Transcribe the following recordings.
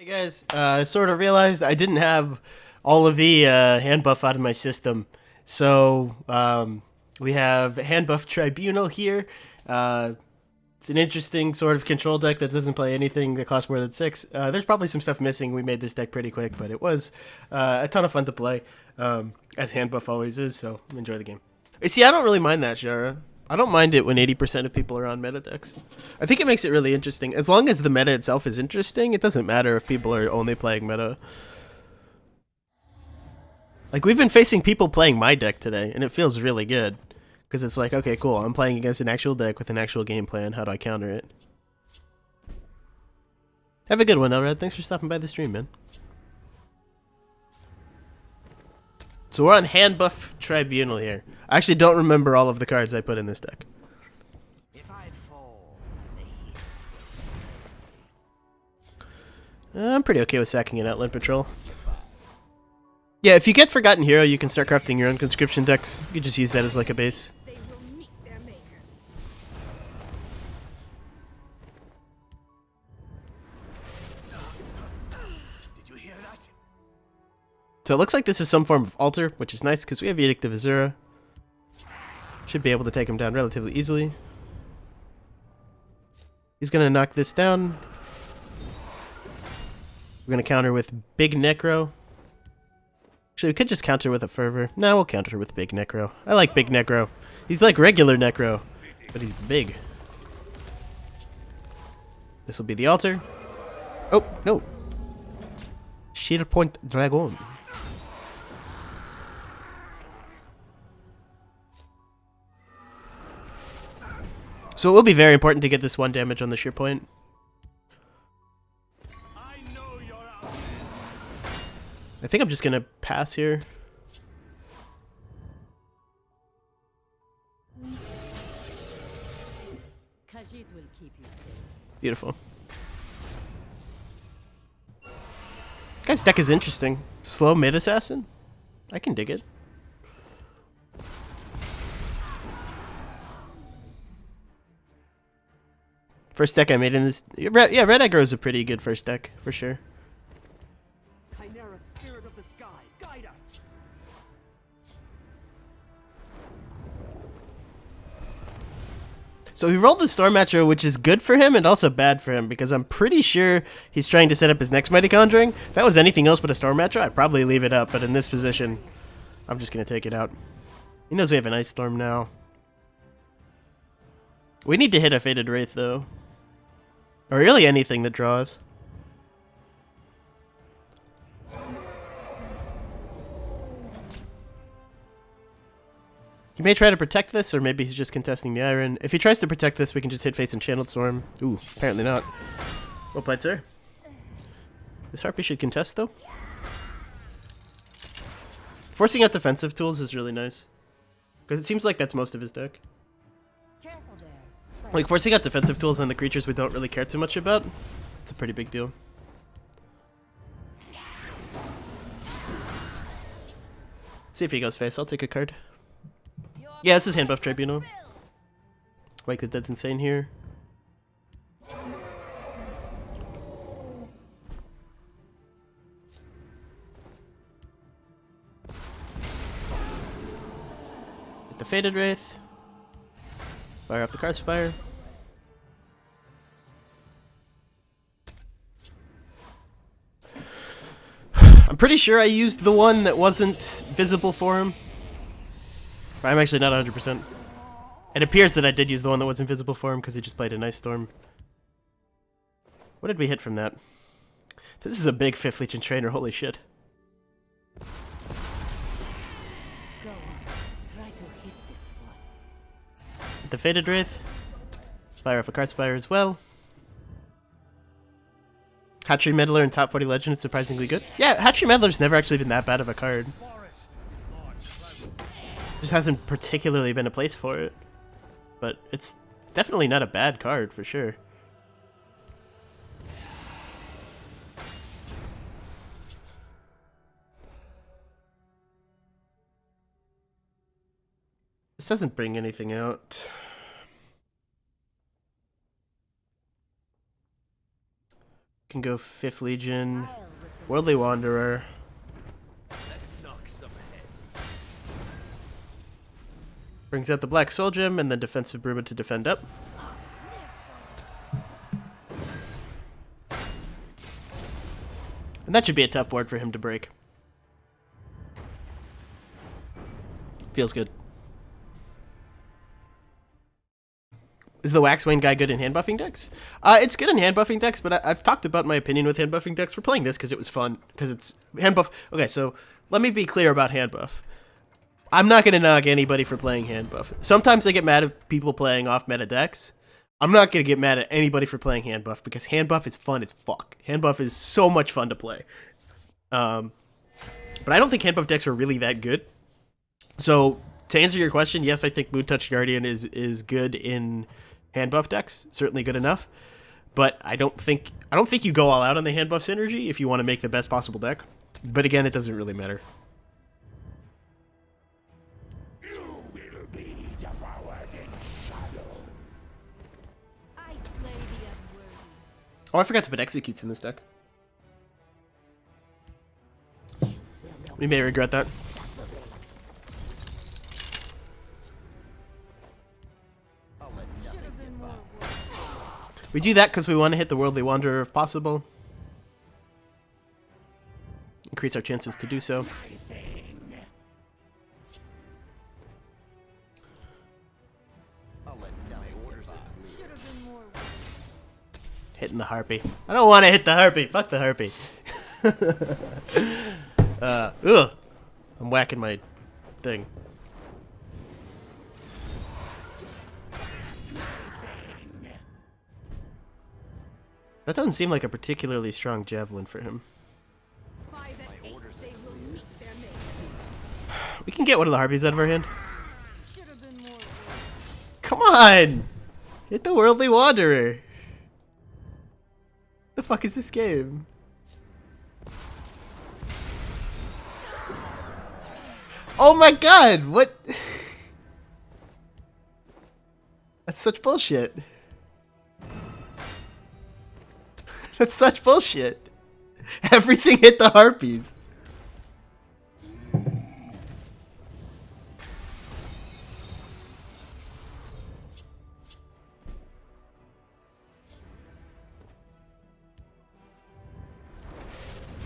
Hey guys, I sort of realized I didn't have all of the hand buff out of my system. So we have Handbuff Tribunal here. Uh, it's an interesting sort of control deck that doesn't play anything that costs more than 6. There's probably some stuff missing. We made this deck pretty quick, but it was a ton of fun to play, as Handbuff always is, so enjoy the game. See, I don't really mind that, Shara. I don't mind it when 80% of people are on meta decks. I think it makes it really interesting. As long as the meta itself is interesting, it doesn't matter if people are only playing meta. Like, we've been facing people playing my deck today, and it feels really good. Because it's like, okay, cool, I'm playing against an actual deck with an actual game plan. How do I counter it? Have a good one, Elred. Thanks for stopping by the stream, man. So we're on Handbuff Tribunal here. I actually don't remember all of the cards I put in this deck. I'm pretty okay with sacking an Outland Patrol. Yeah, if you get Forgotten Hero, you can start crafting your own conscription decks. You just use that as like a base. So it looks like this is some form of altar, which is nice because we have Edict of Azura. Should be able to take him down relatively easily. He's going to knock this down. We're going to counter with Big Necro. Actually, we could just counter with a Fervor. No, we'll counter with Big Necro. I like Big Necro. He's like regular Necro, but he's big. This will be the altar. Oh, no. Sheer Point Dragon. So it will be very important to get this 1 damage on the sheer point. I think I'm just gonna pass here. Beautiful. Guy's deck is interesting. Slow mid assassin? I can dig it. First deck I made in this... Yeah, Red Aggro is a pretty good first deck, for sure. Spirit of the sky, guide us. So he rolled the Storm Matcher, which is good for him and also bad for him, because I'm pretty sure he's trying to set up his next Mighty Conjuring. If that was anything else but a Storm Matcher, I'd probably leave it up, but in this position, I'm just going to take it out. He knows we have an Ice Storm now. We need to hit a Fated Wraith, though. Or really anything that draws. He may try to protect this, or maybe he's just contesting the Iron. If he tries to protect this, we can just hit face and Channeled Storm. Ooh, apparently not. Well played, sir. This Harpy should contest, though. Forcing out defensive tools is really nice. Because it seems like that's most of his deck. Like, forcing out defensive tools on the creatures we don't really care too much about, it's a pretty big deal. See if he goes face. I'll take a card. Yeah, this is Handbuff Tribunal. Wake the Dead's insane here. Get the Fated Wraith. Fire off the Card Spire. I'm pretty sure I used the one that wasn't visible for him. I'm actually not 100%. It appears that I did use the one that wasn't visible for him because he just played a nice Storm. What did we hit from that? This is a big 5th Legion trainer, holy shit. The Fated Wraith. Fire off a Card Spire as well. Hatchery Meddler and Top 40 Legend is surprisingly good. Yeah, Hatchery Meddler's never actually been that bad of a card. Just hasn't particularly been a place for it. But it's definitely not a bad card, for sure. This doesn't bring anything out. can go 5th Legion, Worldly Wanderer. Let's knock some heads. Brings out the Black Soul Gem and then Defensive Bruma to defend up. And that should be a tough board for him to break. Feels good. Is the Waxwayne guy good in hand-buffing decks? It's good in hand-buffing decks, but I've talked about my opinion with hand-buffing decks. We're playing this because it was fun, because it's hand-buff. Okay, so let me be clear about hand-buff. I'm not going to knock anybody for playing hand-buff. Sometimes I get mad at people playing off-meta decks. I'm not going to get mad at anybody for playing hand-buff, because hand-buff is fun as fuck. Hand-buff is so much fun to play. But I don't think hand-buff decks are really that good. So, to answer your question, yes, I think Moon-Touch Guardian is good in hand-buff decks. Certainly good enough. But I don't think you go all out on the hand-buff synergy if you want to make the best possible deck. But again, it doesn't really matter. You will be devoured in shadow. I slay the unworthy. Oh, I forgot to put executes in this deck. We may regret that. Should have been more work. We do that because we want to hit the Worldly Wanderer if possible. Increase our chances to do so. Should have been more work. Hitting the Harpy. I don't want to hit the Harpy. Fuck the Harpy. Ugh. I'm whacking my thing. That doesn't seem like a particularly strong javelin for him. By the eight, they will meet their mate. We can get one of the Harpies out of our hand. Should have been more work. Come on! Hit the Worldly Wanderer. The fuck is this game? Oh my god! What? That's such bullshit. That's such bullshit. Everything hit the Harpies.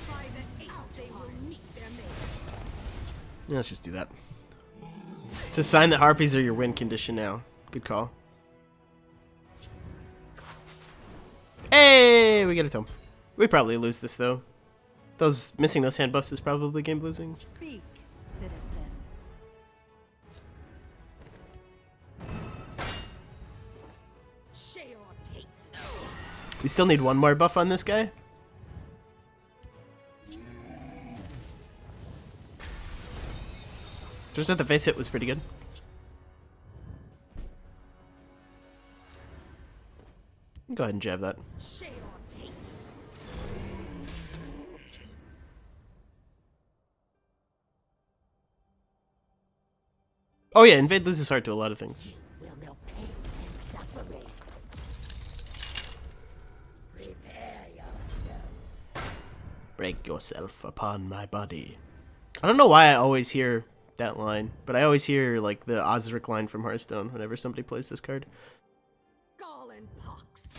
By the eight, they will meet their mate. Yeah, let's just do that. It's a sign that Harpies are your win condition now. Good call. Hey, we get a tome. We probably lose this though. Missing those hand buffs is probably game losing. Speak, citizen. Share or take. We still need one more buff on this guy. Turns out the face hit was pretty good. Go ahead and jab that. Share or take. Oh yeah, invade loses heart to a lot of things. Will know pain and suffering. Prepare yourself. Break yourself upon my body. I don't know why I always hear that line, but I always hear like the Osric line from Hearthstone whenever somebody plays this card. Gall and pox.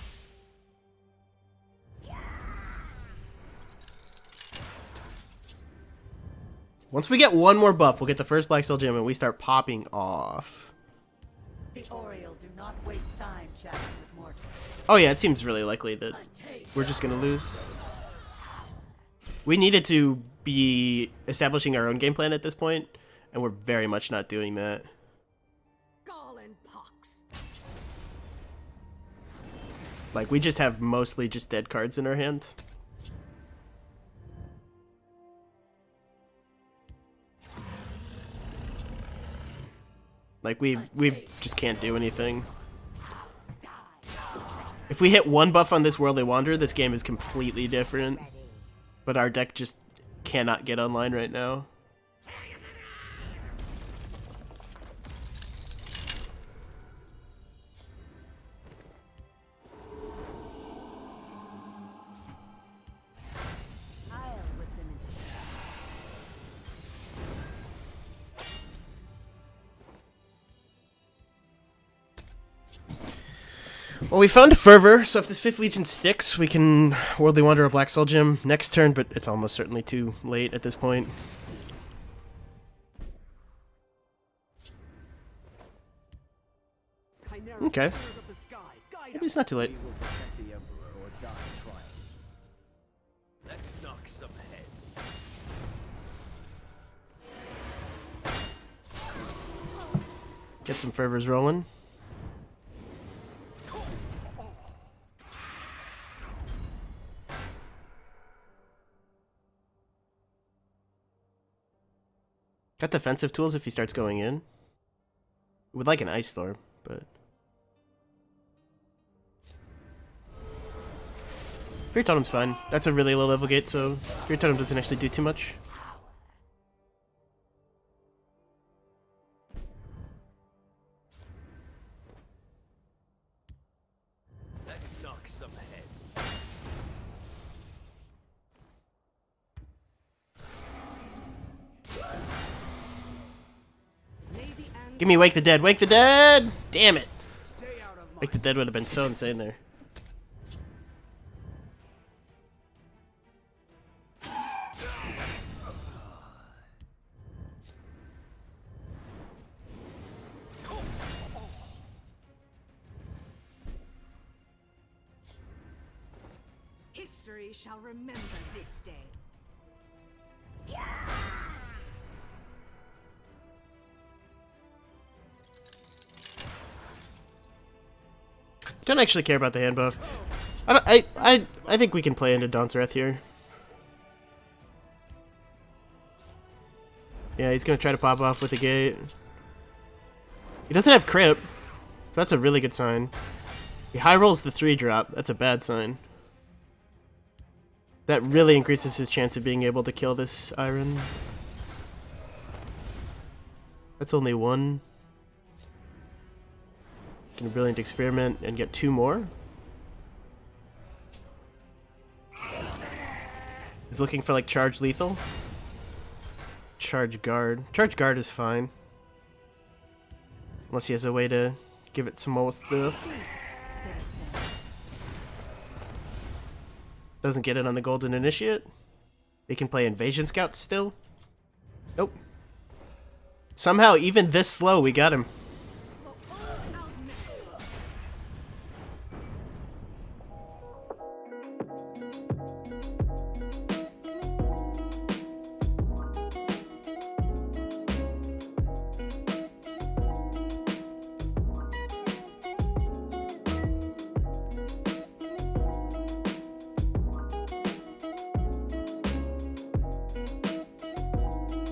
Once we get one more buff, we'll get the first Black Soul Gem and we start popping off. The Oriole do not waste time chatting with mortals. Oh yeah, it seems really likely that we're just gonna lose. We needed to be establishing our own game plan at this point, and we're very much not doing that. Gall and pox. Like, we just have mostly just dead cards in our hand. Like, we just can't do anything. If we hit one buff on this Worldly Wanderer, this game is completely different. But our deck just cannot get online right now. Well, we found a fervor, so if this 5th Legion sticks, we can Worldly Wanderer a Black Soul Gem next turn, but it's almost certainly too late at this point. Okay. Maybe it's not too late. Let's knock some heads. Get some fervors rolling. Got defensive tools if he starts going in. Would like an Ice Storm, but... Fear Totem's fine. That's a really low level gate, so Fear Totem doesn't actually do too much. Let's knock some heads. Give me Wake the Dead! Wake the Dead! Damn it! Wake the Dead would have been so insane there. History shall remember this day. Don't actually care about the hand buff. I think we can play into Dawn's here. Yeah, he's gonna try to pop off with the gate. He doesn't have Crip, so that's a really good sign. He high rolls the 3-drop. That's a bad sign. That really increases his chance of being able to kill this Iron. That's only 1. Can a Brilliant Experiment and get 2 more. He's looking for like Charge Lethal. Charge Guard. Charge Guard is fine. Unless he has a way to give it some more stuff. Doesn't get it on the Golden Initiate. He can play Invasion Scout still. Nope. Somehow, even this slow, we got him.